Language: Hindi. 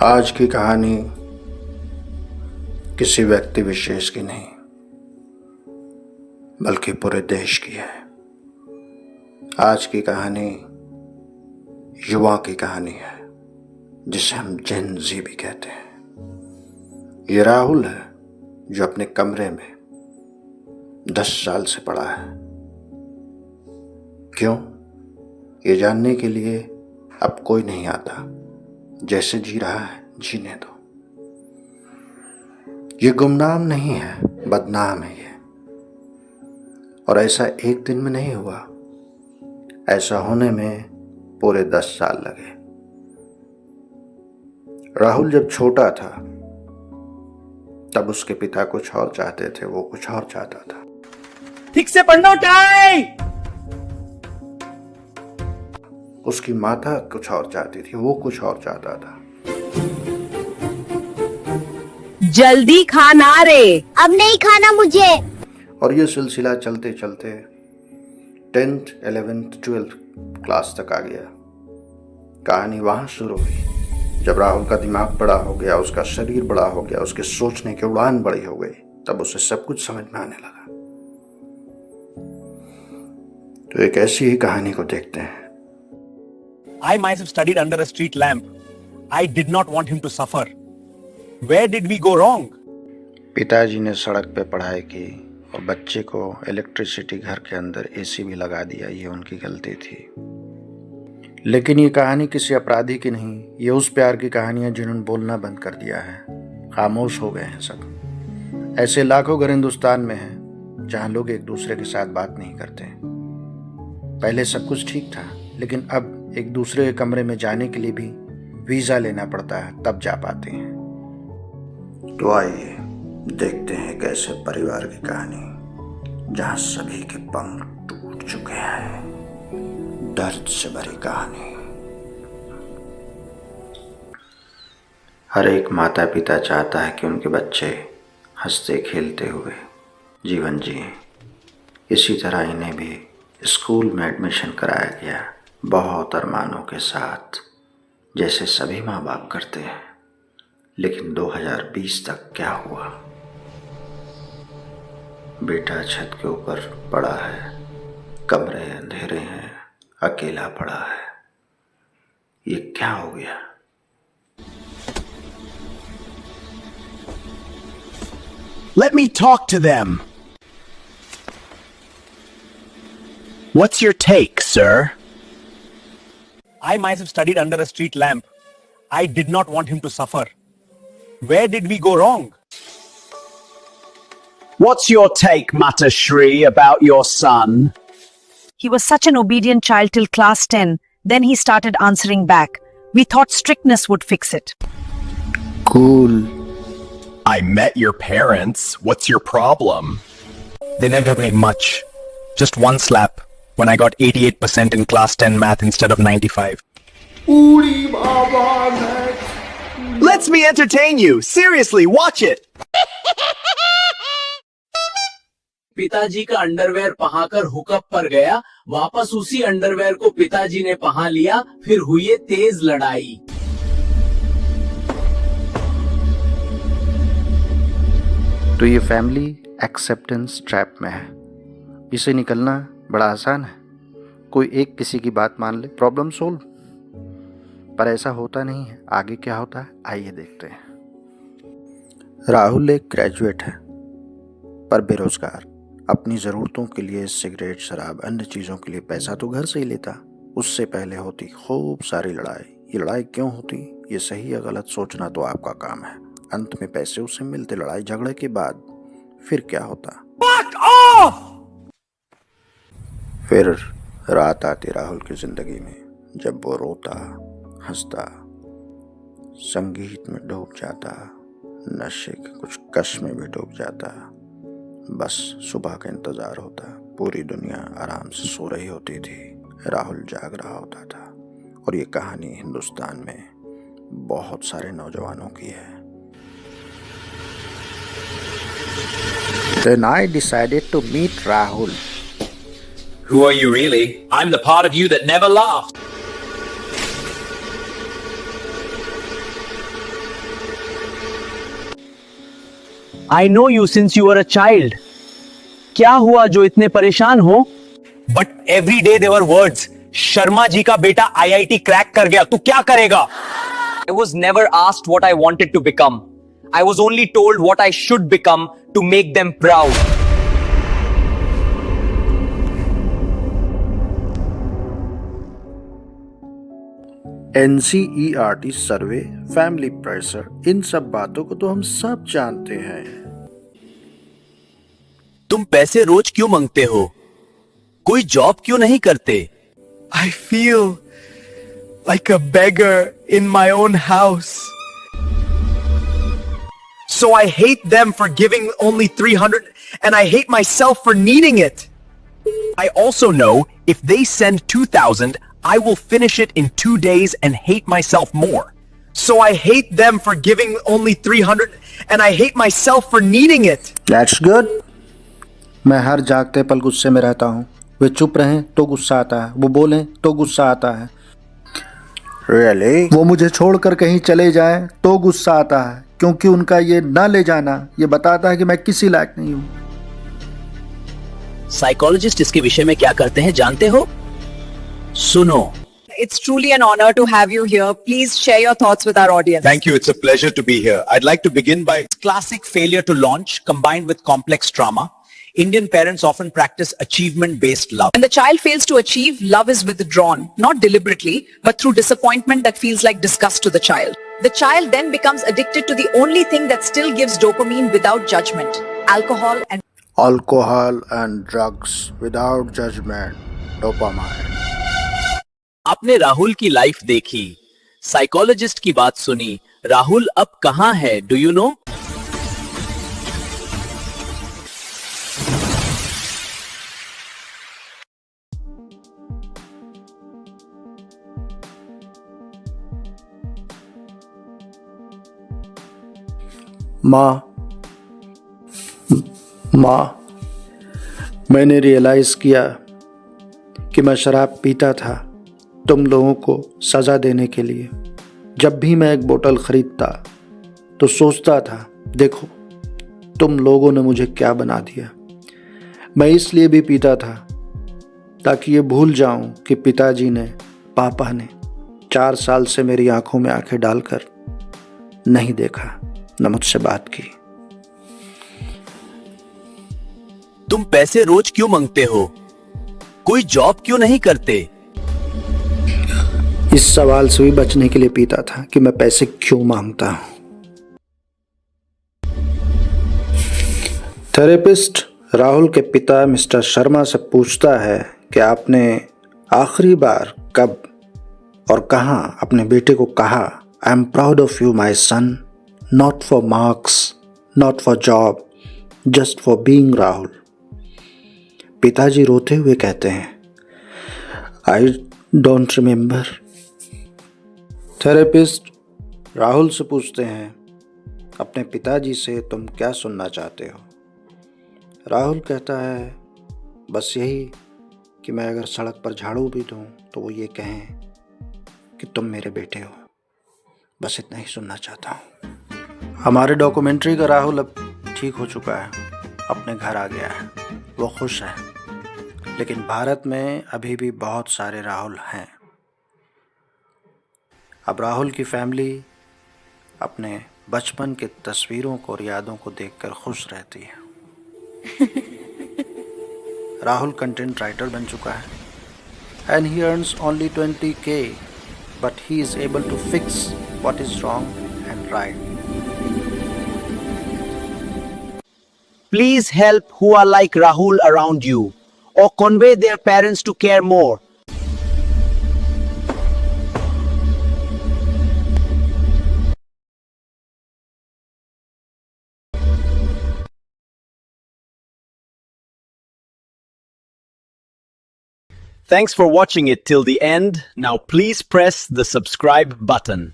आज की कहानी किसी व्यक्ति विशेष की नहीं बल्कि पूरे देश की है। आज की कहानी युवा की कहानी है जिसे हम जेन जी भी कहते हैं। ये राहुल है जो अपने कमरे में 10 साल से पड़ा है। क्यों? ये जानने के लिए अब कोई नहीं आता। जैसे जी रहा है जीने दो। ये गुमनाम नहीं है, बदनाम है ये। और ऐसा एक दिन में नहीं हुआ, ऐसा होने में पूरे 10 साल लगे। राहुल जब छोटा था तब उसके पिता कुछ और चाहते थे, वो कुछ और चाहता था। ठीक से पढ़ना टाइम। उसकी माता कुछ और चाहती थी, वो कुछ और चाहता था। जल्दी खाना रे। अब नहीं खाना मुझे। और ये सिलसिला चलते चलते 10th, 11th, 12th क्लास तक आ गया। कहानी वहां शुरू हुई जब राहुल का दिमाग बड़ा हो गया, उसका शरीर बड़ा हो गया, उसके सोचने की उड़ान बड़ी हो गई। तब उसे सब कुछ समझ में आने लगा। तो एक ऐसी ही कहानी को देखते हैं। I myself studied under a street lamp. I did not want him to suffer. Where did we go wrong? पिताजी ने सड़क पे पढ़ाई की और बच्चे को इलेक्ट्रिसिटी घर के अंदर एसी भी लगा दिया। ये उनकी गलती थी। लेकिन ये कहानी किसी अपराधी की नहीं, ये उस प्यार की कहानी है जिन्होंने बोलना बंद कर दिया है। खामोश हो गए हैं सब। ऐसे लाखों घर हिंदुस्तान में हैं जहां लोग एक दूसरे के साथ बात नहीं करते। पहले सब कुछ ठीक था, लेकिन अब एक दूसरे के कमरे में जाने के लिए भी वीजा लेना पड़ता है, तब जा पाते हैं। तो आइए देखते हैं कैसे परिवार की कहानी जहां सभी के पंख टूट चुके हैं। दर्द से भरी कहानी। हर एक माता पिता चाहता है कि उनके बच्चे हंसते खेलते हुए जीवन जिए। इसी तरह इन्हें भी स्कूल में एडमिशन कराया गया, बहुत अरमानों के साथ, जैसे सभी माँ बाप करते हैं। लेकिन 2020 तक क्या हुआ? बेटा छत के ऊपर पड़ा है, कमरे अंधेरे हैं, अकेला पड़ा है। ये क्या हो गया? Let me talk to them. What's your take, sir? I myself studied under a street lamp. I did not want him to suffer. Where did we go wrong? What's your take, Mata Shri, about your son? He was such an obedient child till class 10. Then he started answering back. We thought strictness would fix it. Cool. I met your parents. What's your problem? They never made much. Just one slap when I got 88% in class 10 math instead of 95. Let's me entertain you. Seriously, watch it. पिताजी का अंडरवेयर पहनकर हुकअप पर गया, वापस उसी अंडरवेयर को पिताजी ने पहन लिया, फिर हुई तेज लड़ाई। तो ये फैमिली एक्सेप्टेंस ट्रैप में है। इसे निकलना बड़ा आसान है। कोई एक किसी की बात मान ले, प्रॉब्लम सोल्व। पर ऐसा होता नहीं है। आगे क्या होता है, आइए देखते हैं। राहुल एक ग्रेजुएट है पर बेरोजगार। अपनी ज़रूरतों के लिए सिगरेट, शराब, अन्य चीज़ों के लिए पैसा तो घर से ही लेता। उससे पहले होती खूब सारी लड़ाई। ये लड़ाई क्यों होती, ये सही या गलत सोचना तो आपका काम है। अंत में पैसे उसे मिलते। लड़ाई झगड़े के बाद फिर क्या होता? फिर रात आती राहुल की जिंदगी में जब वो रोता, हंसता, संगीत में डूब जाता, नशे के कुछ कश में भी डूब जाता। बस सुबह का इंतजार होता। पूरी दुनिया आराम से सो रही होती थी, राहुल जाग रहा होता था। और ये कहानी हिंदुस्तान में बहुत सारे नौजवानों की है। Then I decided to meet Rahul. Who are you really? I'm the part of you that never laughed. I know you since you were a child. क्या हुआ जो इतने परेशान हो? But every day there were words. Sharma ji का बेटा IIT क्रैक कर गया, तू क्या करेगा? I was never asked what I wanted to become. I was only told what I should become to make them proud. NCERT survey, family pressure, इन सब बातों को तो हम सब जानते हैं। तुम पैसे रोज क्यों मांगते हो? कोई जॉब क्यों नहीं करते? I feel like a beggar in my own house. So I hate them for giving only 300 and I hate myself for needing it. I also know if they send 2,000, I will finish it in 2 days and hate myself more. So I hate them for giving only 300 and I hate myself for needing it. That's good. मैं हर जागते पल गुस्से में रहता हूँ। वे चुप रहें तो गुस्सा आता है, वो बोलें तो गुस्सा आता है। Really? वो मुझे छोड़कर कहीं चले जाएं तो गुस्सा आता है, क्योंकि उनका ये न ले जाना ये बताता है कि मैं किसी लायक नहीं हूँ। साइकोलॉजिस्ट इसके विषय में क्या करते हैं जानते हो? सुनो। It's truly an honor to have you here. Please share your thoughts with our audience. Thank you. It's a pleasure to be here. I'd like to begin by classic failure to launch combined with complex trauma. Indian parents often practice achievement-based love. When the child fails to achieve, love is withdrawn, not deliberately, but through disappointment that feels like disgust to the child. The child then becomes addicted to the only thing that still gives dopamine without judgment, alcohol and drugs without judgment, dopamine. आपने राहुल की लाइफ देखी, साइकोलॉजिस्ट की बात सुनी। राहुल अब कहां है? Do you know? माँ, मैंने रियलाइज किया कि मैं शराब पीता था तुम लोगों को सजा देने के लिए। जब भी मैं एक बोतल खरीदता तो सोचता था, देखो तुम लोगों ने मुझे क्या बना दिया। मैं इसलिए भी पीता था ताकि ये भूल जाऊं कि पिताजी ने, पापा ने 4 साल से मेरी आंखों में आंखें डालकर नहीं देखा, न मुझसे बात की। तुम पैसे रोज क्यों मांगते हो? कोई जॉब क्यों नहीं करते? इस सवाल से भी बचने के लिए पीता था कि मैं पैसे क्यों मांगता हूं। थेरेपिस्ट राहुल के पिता मिस्टर शर्मा से पूछता है कि आपने आखिरी बार कब और कहां अपने बेटे को कहा, I am proud of you my son, not for marks, not for job, just for being Rahul. पिताजी रोते हुए कहते हैं, I don't remember. Therapist Rahul से पूछते हैं, अपने पिताजी से तुम क्या सुनना चाहते हो? राहुल कहता है, बस यही कि मैं अगर सड़क पर झाड़ू भी दूं तो वो ये कहें कि तुम मेरे बेटे हो। बस इतना ही सुनना चाहता हूँ। हमारे डॉक्यूमेंट्री का राहुल अब ठीक हो चुका है, अपने घर आ गया है, वो खुश है। लेकिन भारत में अभी भी बहुत सारे राहुल हैं। अब राहुल की फैमिली अपने बचपन के तस्वीरों को और यादों को देखकर खुश रहती है। राहुल कंटेंट राइटर बन चुका है and he earns only 20K, but he is able to fix what is wrong and right. Please help who are like Rahul around you, or convey their parents to care more. Thanks for watching it till the end. Now please press the subscribe button.